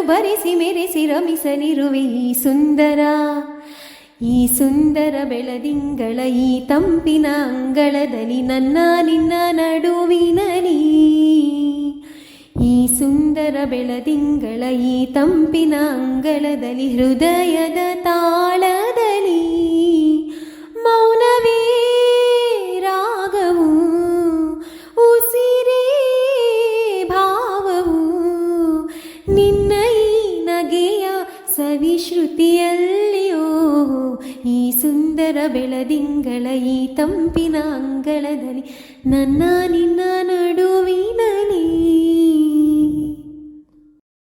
ಬರೆಸಿ ಮೆರೆಸಿ ರಮಿಸಲಿರುವೆ ಈ ಸುಂದರ ಬೆಳದಿಂಗಳ ಈ ತಂಪಿನ ಅಂಗಳದಲ್ಲಿ ನನ್ನ ನಿನ್ನ ನಡುವಿನಲಿ ಈ ಸುಂದರ ಬೆಳದಿಂಗಳ ಈ ತಂಪಿನ ಅಂಗಳದಲ್ಲಿ ಹೃದಯದ ತಾಳದಲ್ಲಿ ಮೌನವೇ ರಾಗವು ಉಸಿರೇ ಭಾವವು ನಿನ್ನ ಈ ನಗೆಯ ಸವಿಶ್ರುತಿಯಲ್ಲಿಯೋ ಈ ಸುಂದರ ಬೆಳದಿಂಗಳ ಈ ತಂಪಿನ ಅಂಗಳದಲ್ಲಿ ನನ್ನ ನಿನ್ನ ನಡುವಿನಲಿ